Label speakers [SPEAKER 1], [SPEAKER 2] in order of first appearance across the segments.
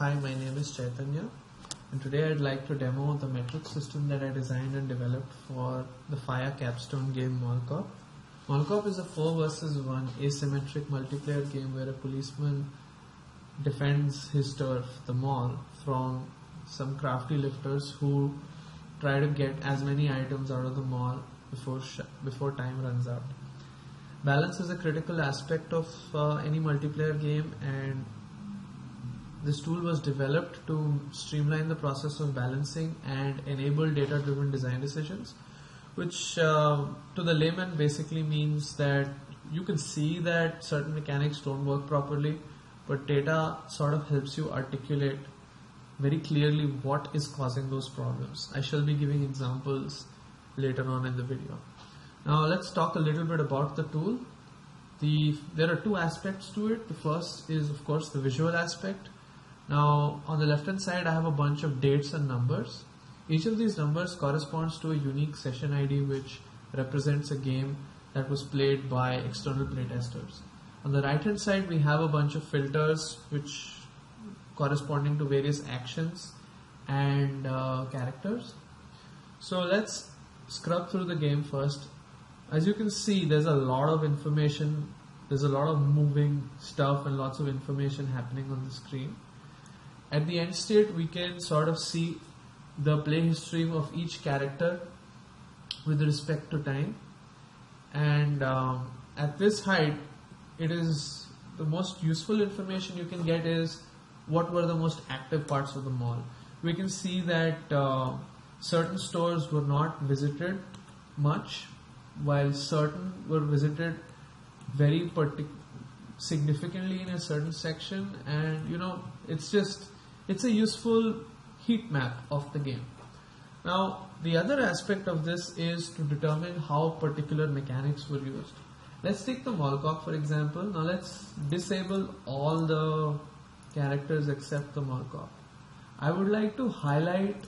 [SPEAKER 1] Hi, my name is Chaitanya, and today I'd like to demo the metric system that I designed and developed for the FIEA Capstone game Mall Cop. Mall Cop is a 4 versus 1 asymmetric multiplayer game where a policeman defends his turf, the mall, from some crafty lifters who try to get as many items out of the mall before time runs out. Balance is a critical aspect of any multiplayer game, and this tool was developed to streamline the process of balancing and enable data-driven design decisions, which to the layman basically means that you can see that certain mechanics don't work properly, but data sort of helps you articulate very clearly what is causing those problems. I shall be giving examples later on in the video. Now let's talk a little bit about the tool. There are two aspects to it. The first is, of course, the visual aspect. Now on the left hand side I have a bunch of dates and numbers. Each of these numbers corresponds to a unique session ID which represents a game that was played by external playtesters. On the right hand side we have a bunch of filters which corresponding to various actions and characters. So let's scrub through the game first. As you can see, there's a lot of information, there's a lot of moving stuff and lots of information happening on the screen. At the end state we can sort of see the play history of each character with respect to time, and at this height it is the most useful information you can get is what were the most active parts of the mall. We can see that certain stores were not visited much while certain were visited very significantly in a certain section, and it's a useful heat map of the game. Now the other aspect of this is to determine how particular mechanics were used. Let's take the Mall Cop for example. Now let's disable all the characters except the Mall Cop. I would like to highlight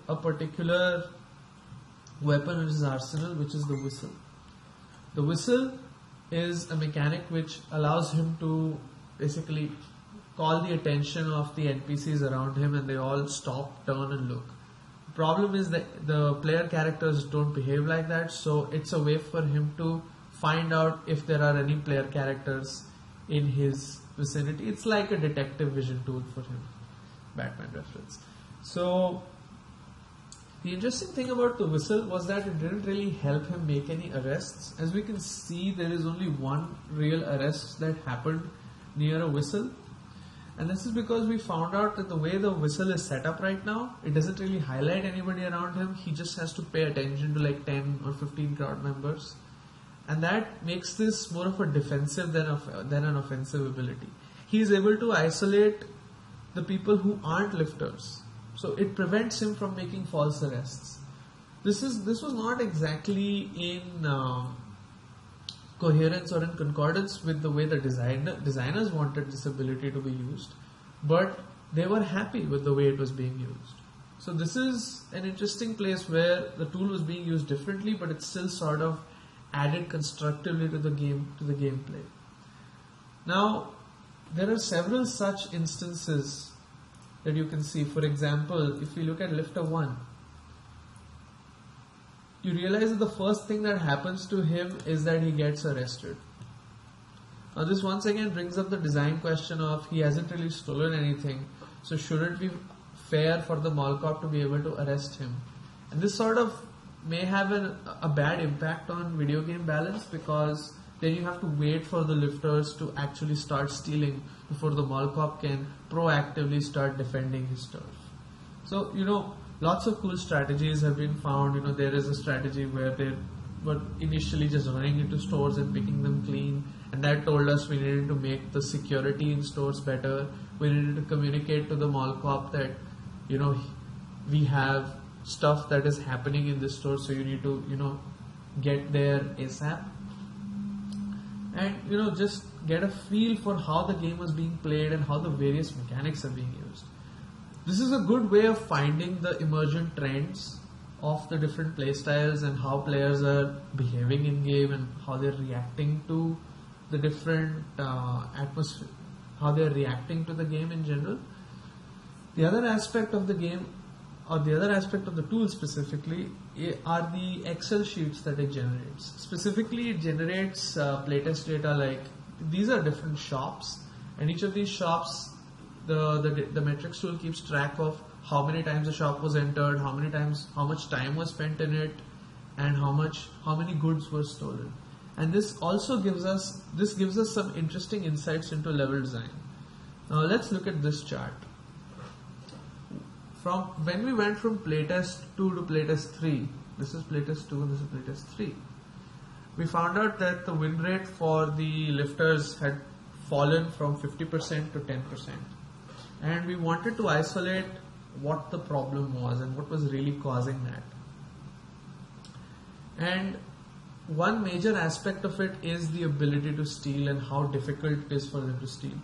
[SPEAKER 1] a particular weapon in his arsenal, which is the whistle. The whistle is a mechanic which allows him to basically call the attention of the NPCs around him and they all stop, turn and look. The problem is that the player characters don't behave like that, so it's a way for him to find out if there are any player characters in his vicinity. It's like a detective vision tool for him. Batman reference. So the interesting thing about the whistle was that it didn't really help him make any arrests. As we can see, there is only one real arrest that happened near a whistle, and this is because we found out that the way the whistle is set up right now, it doesn't really highlight anybody around him. He just has to pay attention to like 10 or 15 crowd members, and that makes this more of a defensive than an offensive ability. He is able to isolate the people who aren't lifters, so it prevents him from making false arrests. This was not exactly in coherence or in concordance with the way the designers wanted this ability to be used, but they were happy with the way it was being used. So this is an interesting place where the tool was being used differently, but it still sort of added constructively to the gameplay. Now there are several such instances that you can see. For example, if we look at lifter 1, you realize that the first thing that happens to him is that he gets arrested. Now this once again brings up the design question of he hasn't really stolen anything, so should it be fair for the Mall Cop to be able to arrest him? And this sort of may have a bad impact on video game balance, because then you have to wait for the lifters to actually start stealing before the Mall Cop can proactively start defending his turf. So lots of cool strategies have been found. There is a strategy where they were initially just running into stores and picking them clean, and that told us we needed to make the security in stores better. We needed to communicate to the Mall Cop that we have stuff that is happening in this store, so you need to get there ASAP, and just get a feel for how the game was being played and how the various mechanics are being used. This is a good way of finding the emergent trends of the different playstyles and how players are behaving in game and how they're reacting to the different atmosphere, how they're reacting to the game in general. The other aspect of the game, or the other aspect of the tool specifically, are the Excel sheets that it generates. Specifically, it generates playtest data like these are different shops, and each of these shops, the metrics tool keeps track of how many times the shop was entered, how much time was spent in it, and how many goods were stolen. And this also gives us some interesting insights into level design. Now let's look at this chart. From when we went from playtest 2 to playtest 3, this is playtest 2 and this is playtest 3, we found out that the win rate for the lifters had fallen from 50% to 10%. And we wanted to isolate what the problem was and what was really causing that. And one major aspect of it is the ability to steal and how difficult it is for them to steal.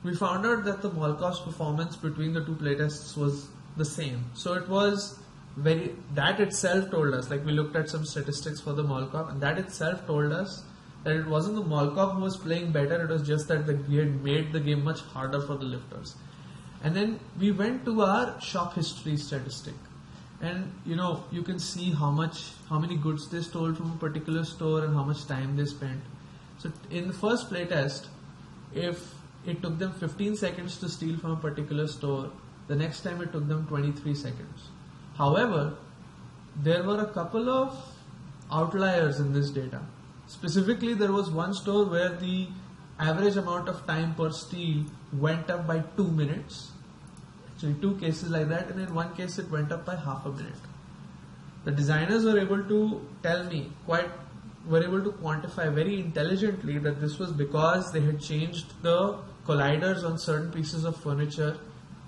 [SPEAKER 1] We found out that the Molkov's performance between the two playtests was the same. So it was that itself told us, like we looked at some statistics for the Molkov, and that itself told us that it wasn't the Molkov who was playing better, it was just that we had made the game much harder for the lifters. And then we went to our shop history statistic. And you can see how many goods they stole from a particular store and how much time they spent. So in the first playtest, if it took them 15 seconds to steal from a particular store, the next time it took them 23 seconds. However, there were a couple of outliers in this data. Specifically, there was one store where the average amount of time per steal went up by 2 minutes. Actually, 2 cases like that, and in one case it went up by half a minute. The designers were able to were able to quantify very intelligently that this was because they had changed the colliders on certain pieces of furniture,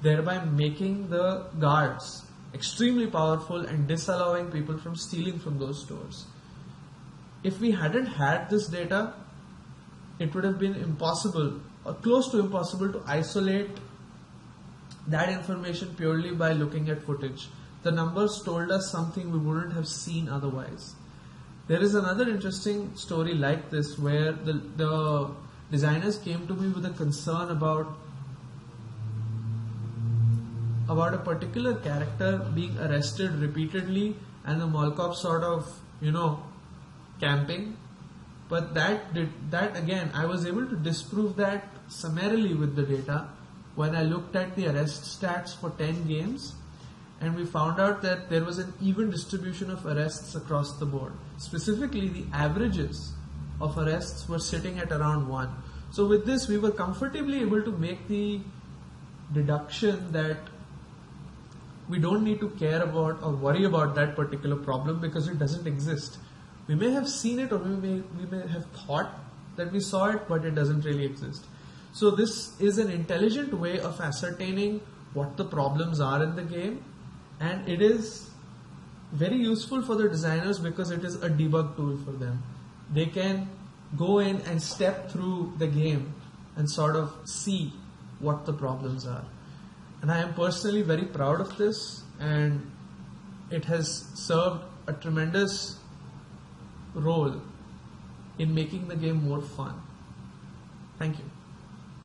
[SPEAKER 1] thereby making the guards extremely powerful and disallowing people from stealing from those stores. If we hadn't had this data, it would have been impossible or close to impossible to isolate that information purely by looking at footage. The numbers told us something we wouldn't have seen otherwise. There is another interesting story like this where the designers came to me with a concern about a particular character being arrested repeatedly and the Molkov sort of, camping. But that again, I was able to disprove that summarily with the data when I looked at the arrest stats for 10 games, and we found out that there was an even distribution of arrests across the board. Specifically, the averages of arrests were sitting at around 1. So with this, we were comfortably able to make the deduction that we don't need to care about or worry about that particular problem because it doesn't exist. We may have seen it, or we may have thought that we saw it, but it doesn't really exist. So this is an intelligent way of ascertaining what the problems are in the game, and it is very useful for the designers because it is a debug tool for them. They can go in and step through the game and sort of see what the problems are. And I am personally very proud of this, and it has served a tremendous role in making the game more fun. Thank you.